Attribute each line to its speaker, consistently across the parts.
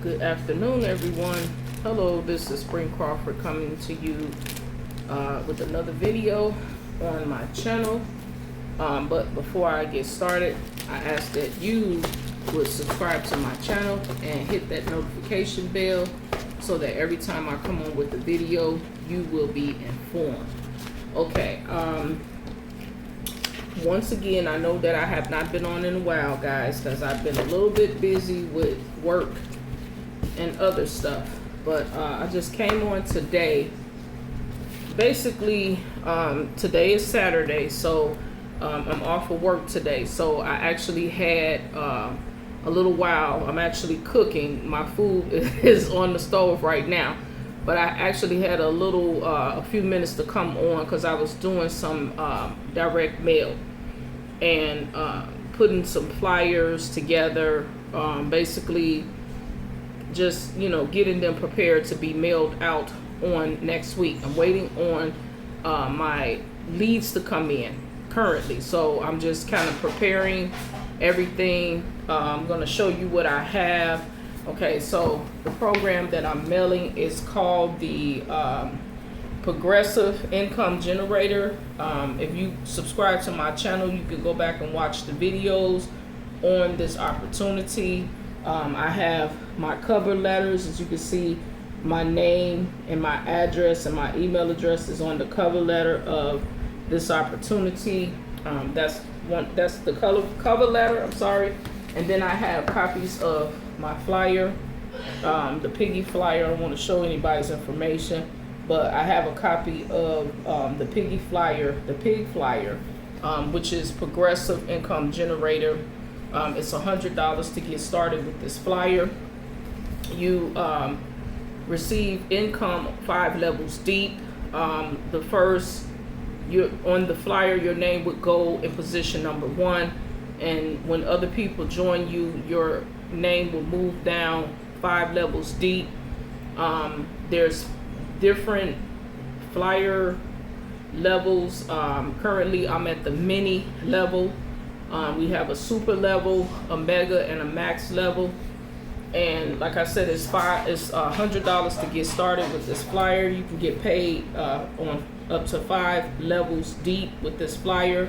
Speaker 1: Good afternoon, everyone. Hello, this is Spring Crawford coming to you with another video on my channel. But before I get started, I ask that you would subscribe to my channel and hit that notification bell so that every time I come on with a video, you will be informed. Okay, once again, I know that I have not been on in a while, guys, because I've been a little bit busy with work and other stuff. But I just came on today. Basically, today is Saturday, so I'm off of work today. So I actually had a little while. I'm actually cooking. My food is on the stove right now. But I actually had a few minutes to come on because I was doing some direct mail and putting some flyers together, basically just, you know, getting them prepared to be mailed out on next week. I'm waiting on my leads to come in currently, so I'm just kind of preparing everything. I'm going to show you what I have. Okay, so the program that I'm mailing is called the Progressive Income Generator. If you subscribe to my channel, you can go back and watch the videos on this opportunity. I have my cover letters. As you can see, my name and my address and my email address is on the cover letter of this opportunity. That's the cover letter, I'm sorry. And then I have copies of my flyer, the P.I.G flyer. I don't want to show anybody's information, but I have a copy of the P.I.G flyer, which is Progressive Income Generator. It's $100 to get started with this flyer. You receive income 5 levels deep. The first, on the flyer, your name would go in position number 1. And when other people join you, your name will move down 5 levels deep. There's different flyer levels. Currently, I'm at the mini level. We have a super level, a mega, and a max level. And like I said, it's $100 to get started with this flyer. You can get paid on up to 5 levels deep with this flyer.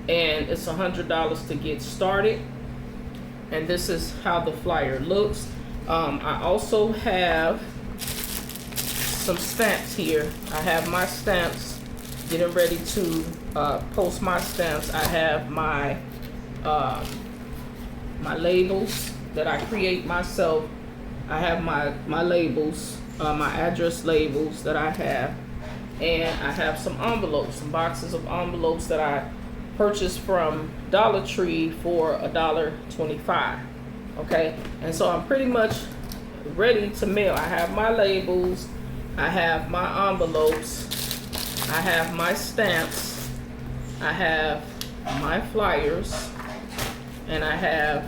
Speaker 1: And it's $100 to get started. And this is how the flyer looks. I also have some stamps here. I have my stamps, getting ready to post my stamps. I have my my labels that I create myself. I have my labels, my address labels that I have. And I have some envelopes, some boxes of envelopes that I purchased from Dollar Tree for $1.25. Okay, and so I'm pretty much ready to mail. I have my labels, I have my envelopes, I have my stamps, I have my flyers, and I have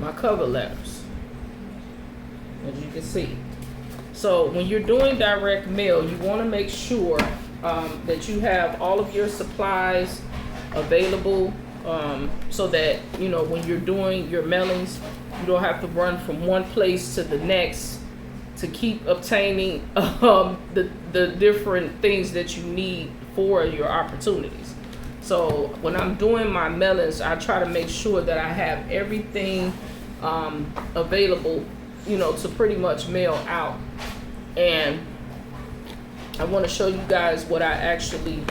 Speaker 1: my cover letters, as you can see. So when you're doing direct mail, you want to make sure that you have all of your supplies available, so that, you know, when you're doing your mailings, you don't have to run from one place to the next to keep obtaining the different things that you need for your opportunities. So when I'm doing my mailings, I try to make sure that I have everything available, you know, to pretty much mail out. And I want to show you guys what I actually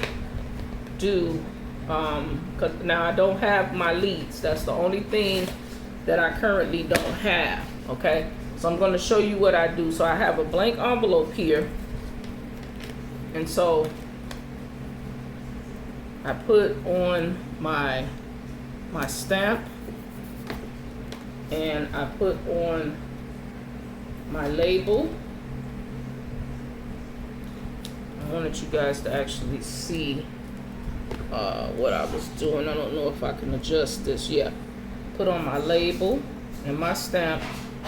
Speaker 1: do, because now I don't have my leads. That's the only thing that I currently don't have. Okay, so I'm going to show you what I do. So I have a blank envelope here, and so I put on my stamp, and I put on my label. I wanted you guys to actually see what I was doing. I don't know if I can adjust this yet. Put on my label and my stamp,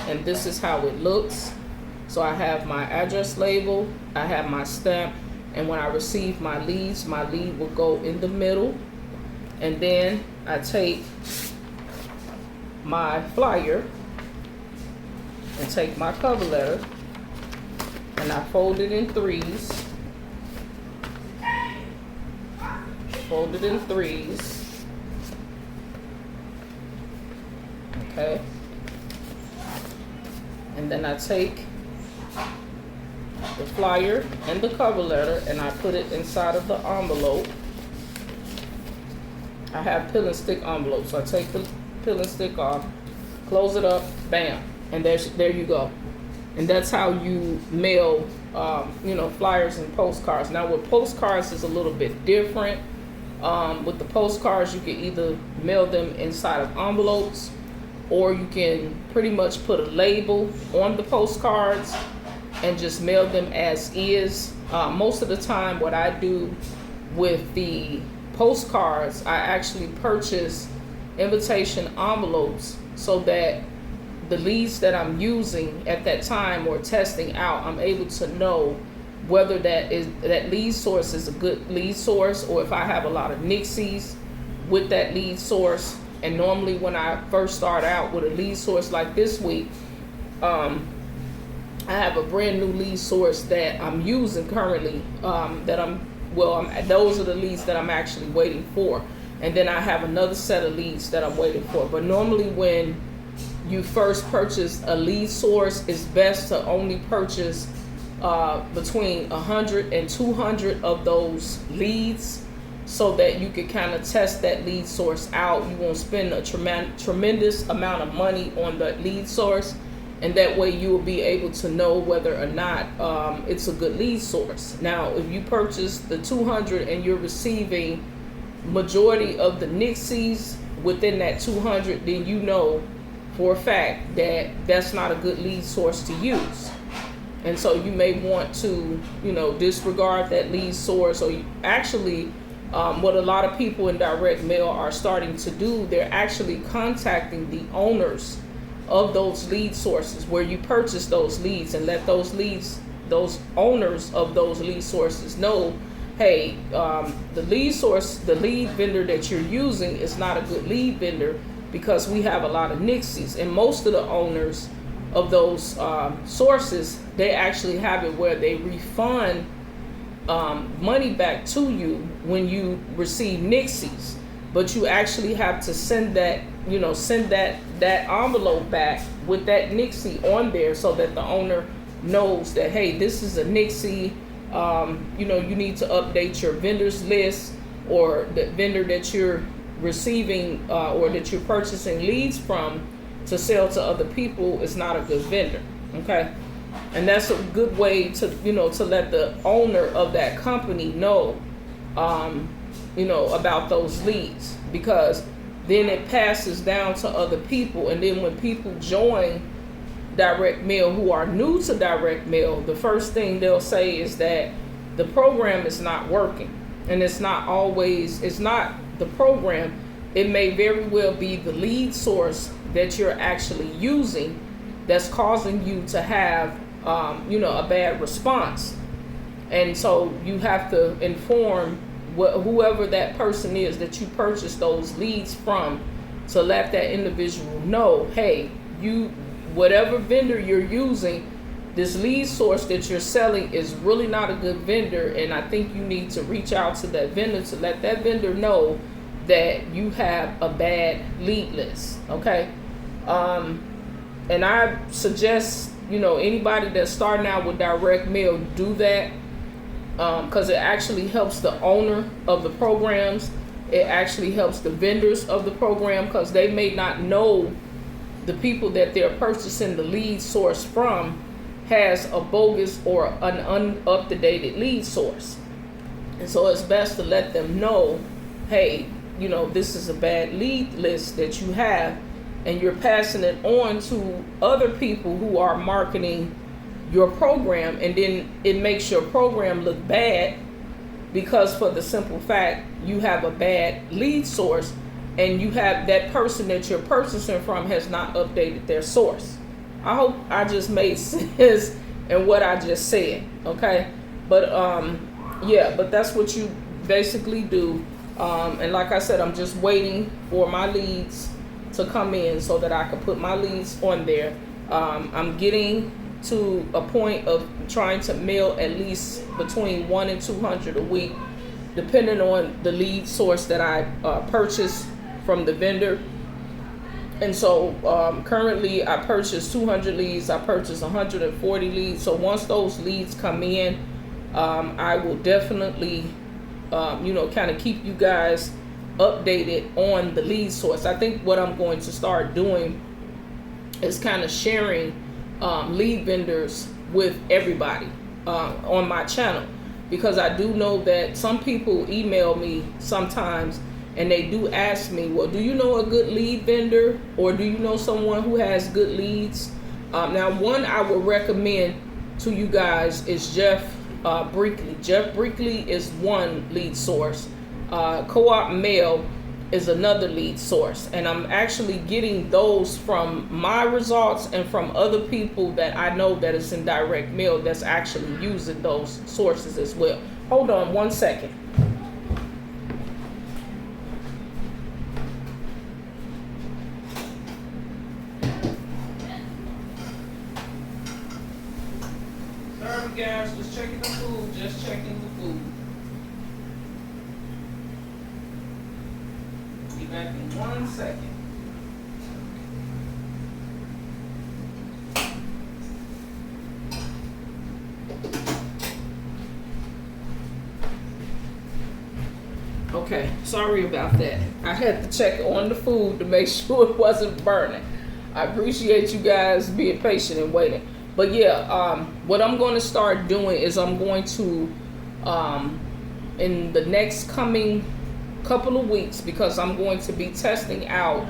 Speaker 1: and this is how it looks. So I have my address label, I have my stamp, and when I receive my leads, my lead will go in the middle, and then I take my flyer and take my cover letter and I fold it in threes. Fold it in threes. Okay. And then I take the flyer and the cover letter and I put it inside of the envelope. I have peel and stick envelopes, so I take the peel and stick off, close it up, bam, and there you go. And that's how you mail, flyers and postcards. Now with postcards, it's a little bit different. With the postcards, you can either mail them inside of envelopes, or you can pretty much put a label on the postcards and just mail them as is. Most of the time, what I do with the postcards, I actually purchase invitation envelopes so that the leads that I'm using at that time or testing out, I'm able to know whether that lead source is a good lead source, or if I have a lot of nixies with that lead source. And normally when I first start out with a lead source like this week, I have a brand new lead source that I'm using currently, those are the leads that I'm actually waiting for. And then I have another set of leads that I'm waiting for. But normally when you first purchase a lead source, it's best to only purchase between 100 and 200 of those leads, so that you can kind of test that lead source out. You won't spend a tremendous amount of money on the lead source, and that way you will be able to know whether or not it's a good lead source. Now, if you purchase the 200 and you're receiving majority of the nixies within that 200, then you know for a fact that that's not a good lead source to use. And so you may want to, disregard that lead source, or what a lot of people in direct mail are starting to do, they're actually contacting the owners of those lead sources where you purchase those leads, and let those owners of those lead sources know, hey, the lead vendor that you're using is not a good lead vendor because we have a lot of nixies. And most of the owners of those sources, they actually have it where they refund money back to you when you receive nixies, but you actually have to send that envelope back with that nixie on there, so that the owner knows that, hey, this is a nixie. You need to update your vendors list, or the vendor that you're receiving or that you're purchasing leads from to sell to other people is not a good vendor. Okay. And that's a good way to let the owner of that company know, about those leads, because then it passes down to other people. And then when people join direct mail who are new to direct mail, the first thing they'll say is that the program is not working. And it's not the program. It may very well be the lead source that you're actually using that's causing you to have a bad response. And so you have to inform whoever that person is that you purchased those leads from, to let that individual know, hey, whatever vendor you're using, this lead source that you're selling is really not a good vendor, and I think you need to reach out to that vendor to let that vendor know that you have a bad lead list. Okay. And I suggest anybody that's starting out with direct mail, do that, because it actually helps the owner of the programs. It actually helps the vendors of the program, because they may not know the people that they're purchasing the lead source from has a bogus or an up-to-date lead source. And so it's best to let them know, hey, this is a bad lead list that you have, and you're passing it on to other people who are marketing your program, and then it makes your program look bad, because for the simple fact you have a bad lead source, and you have that person that you're purchasing from has not updated their source. I hope I just made sense in what I just said. Okay. But but that's what you basically do. And like I said, I'm just waiting for my leads to come in so that I can put my leads on there. I'm getting to a point of trying to mail at least between 1 and 200 a week, depending on the lead source that I purchase from the vendor. And so currently I purchased 200 leads, I purchased 140 leads. So once those leads come in, I will definitely, kind of keep you guys updated on the lead source. I think what I'm going to start doing is kind of sharing lead vendors with everybody on my channel, because I do know that some people email me sometimes and they do ask me, well, do you know a good lead vendor, or do you know someone who has good leads? Now, one I would recommend to you guys is Jeff Brinkley. Jeff Brinkley is one lead source. Co-op Mail is another lead source, and I'm actually getting those from my results and from other people that I know that is in direct mail that's actually using those sources as well. Hold on one second. Sorry guys, just checking the food, just checking the food. Be back in 1 second. Okay, sorry about that. I had to check on the food to make sure it wasn't burning. I appreciate you guys being patient and waiting. But yeah, what I'm going to start doing is I'm going to, in the next coming couple of weeks, because I'm going to be testing out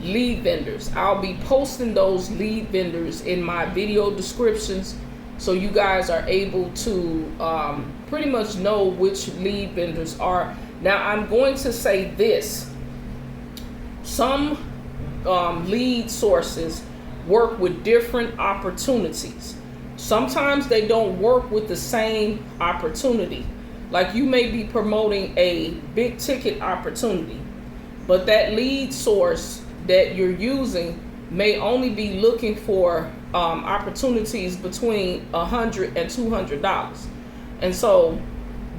Speaker 1: lead vendors, I'll be posting those lead vendors in my video descriptions, so you guys are able to pretty much know which lead vendors are. Now, I'm going to say this: some lead sources work with different opportunities. Sometimes they don't work with the same opportunity. Like, you may be promoting a big ticket opportunity, but that lead source that you're using may only be looking for opportunities between $100 and $200. And so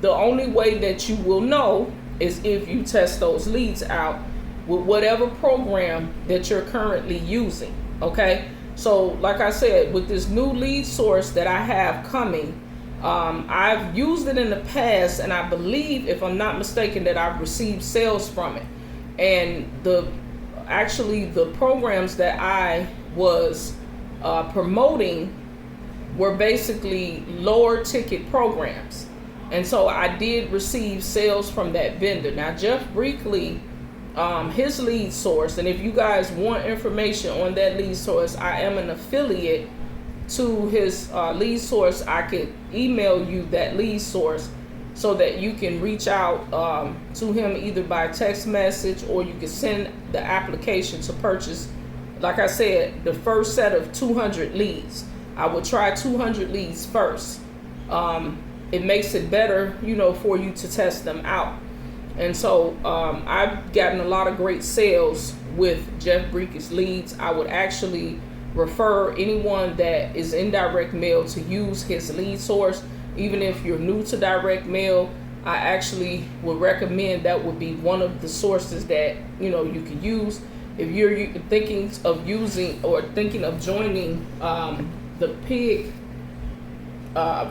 Speaker 1: the only way that you will know is if you test those leads out with whatever program that you're currently using. Okay, so like I said, with this new lead source that I have coming, I've used it in the past, and I believe, if I'm not mistaken, that I've received sales from it. And the programs that I was promoting were basically lower ticket programs, and so I did receive sales from that vendor. Now, Jeff Brinkley, his lead source, and if you guys want information on that lead source, I am an affiliate to his lead source. I could email you that lead source so that you can reach out to him either by text message, or you can send the application to purchase, like I said, the first set of 200 leads. I would try 200 leads first. It makes it better, for you to test them out. And so I've gotten a lot of great sales with Jeff Brinkley's leads. I would actually refer anyone that is in direct mail to use his lead source. Even if you're new to direct mail, I actually would recommend that would be one of the sources that you could use. If you're thinking of using or thinking of joining the P.I.G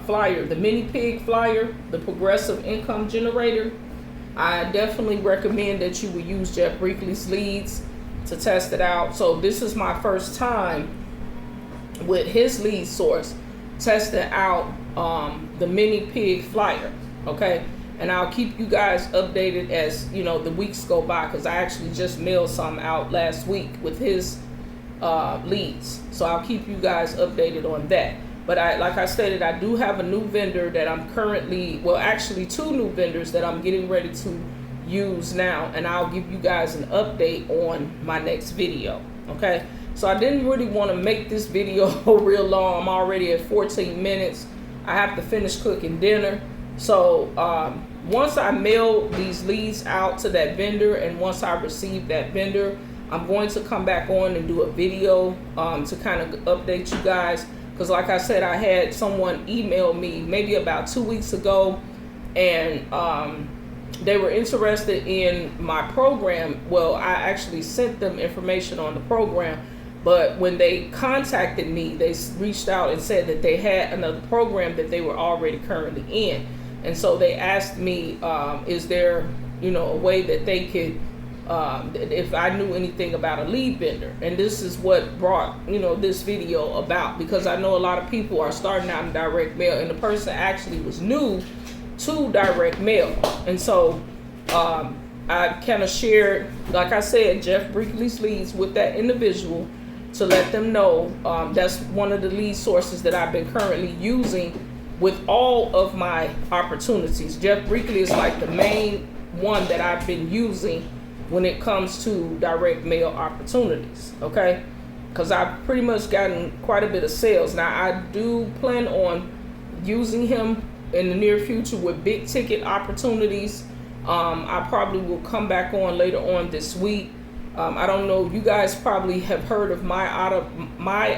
Speaker 1: flyer, the mini P.I.G flyer, the progressive income generator, I definitely recommend that you would use Jeff Brinkley's leads to test it out. So this is my first time with his lead source testing out the mini P.I.G flyer. Okay, and I'll keep you guys updated as the weeks go by, because I actually just mailed some out last week with his leads. So I'll keep you guys updated on that. But like I stated, I do have a new vendor that I'm currently, well, actually 2 new vendors that I'm getting ready to use now, and I'll give you guys an update on my next video. Okay, so I didn't really want to make this video real long. I'm already at 14 minutes. I have to finish cooking dinner. So once I mail these leads out to that vendor, and once I receive that vendor, I'm going to come back on and do a video to kind of update you guys, because like I said, I had someone email me maybe about 2 weeks ago, and they were interested in my program. Well, I actually sent them information on the program, but when they contacted me, they reached out and said that they had another program that they were already currently in. And so they asked me, is there, a way that they could, if I knew anything about a lead vendor. And this is what brought, this video about, because I know a lot of people are starting out in direct mail, and the person actually was new to direct mail. And so I kind of shared, like I said, Jeff Brinkley's leads with that individual to let them know that's one of the lead sources that I've been currently using with all of my opportunities. Jeff Brinkley is like the main one that I've been using when it comes to direct mail opportunities, okay? Because I've pretty much gotten quite a bit of sales. Now, I do plan on using him in the near future with big ticket opportunities. I probably will come back on later on this week. I don't know, you guys probably have heard of my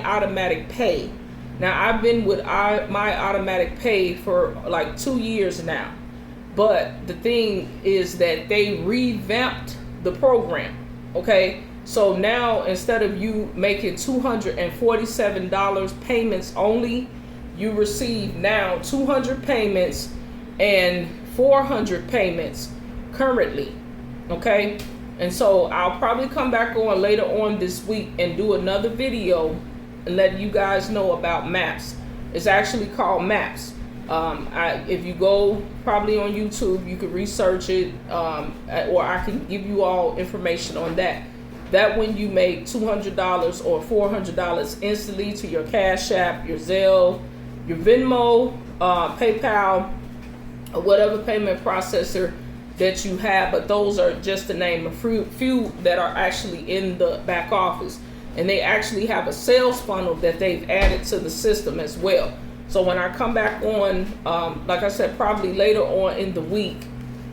Speaker 1: automatic pay. Now, I've been with my automatic pay for like 2 years now. But the thing is that they revamped the program, okay? So now, instead of you making $247 payments only, you receive now 200 payments and 400 payments currently, okay? And so I'll probably come back on later on this week and do another video and let you guys know about MAPS. It's actually called MAPS. If you go probably on YouTube, you can research it, or I can give you all information on that. That when you make $200 or $400 instantly to your Cash App, your Zelle, your Venmo, PayPal, or whatever payment processor that you have, but those are just to name a few that are actually in the back office. And they actually have a sales funnel that they've added to the system as well. So when I come back on, like I said, probably later on in the week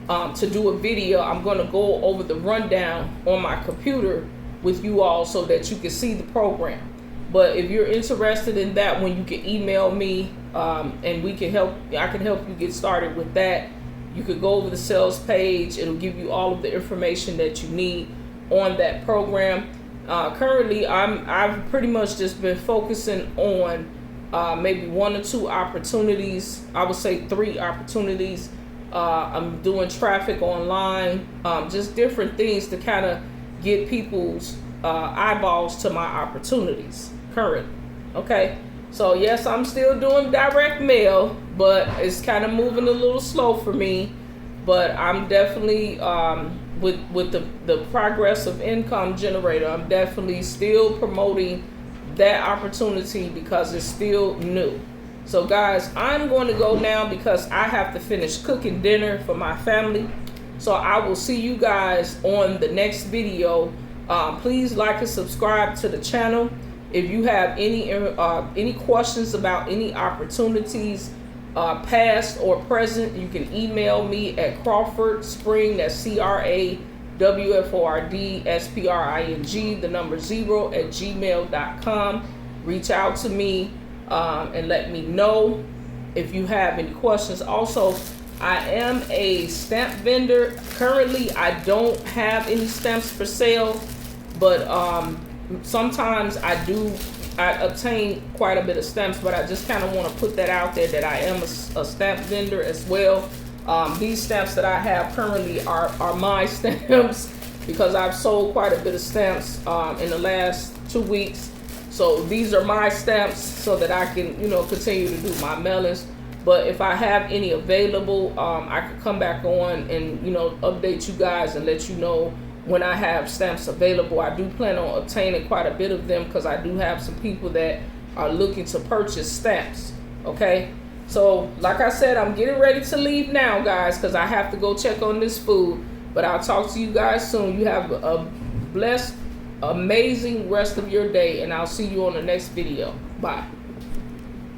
Speaker 1: to do a video, I'm going to go over the rundown on my computer with you all so that you can see the program. But if you're interested in that one, you can email me and we can help. I can help you get started with that. You could go over the sales page. It'll give you all of the information that you need on that program. Currently, I've pretty much just been focusing on maybe 1 or 2 opportunities. I would say 3 opportunities. I'm doing traffic online, just different things to kind of get people's eyeballs to my opportunities currently. Okay, so yes, I'm still doing direct mail, but it's kind of moving a little slow for me. But I'm definitely with the progressive income generator, I'm definitely still promoting that opportunity because it's still new. So guys, I'm going to go now because I have to finish cooking dinner for my family. So I will see you guys on the next video. Please like and subscribe to the channel. If you have any questions about any opportunities, past or present, you can email me at Crawford Spring, that's CrawfordSpring, the number 0 @gmail.com. Reach out to me and let me know if you have any questions. Also, I am a stamp vendor. Currently, I don't have any stamps for sale, but sometimes I obtain quite a bit of stamps, but I just kind of want to put that out there that I am a stamp vendor as well. These stamps that I have currently are my stamps because I've sold quite a bit of stamps in the last 2 weeks. So these are my stamps so that I can, continue to do my mailings. But if I have any available, I could come back on and, update you guys and let you know when I have stamps available. I do plan on obtaining quite a bit of them because I do have some people that are looking to purchase stamps. Okay, so like I said, I'm getting ready to leave now, guys, because I have to go check on this food. But I'll talk to you guys soon. You have a blessed, amazing rest of your day, and I'll see you on the next video. Bye.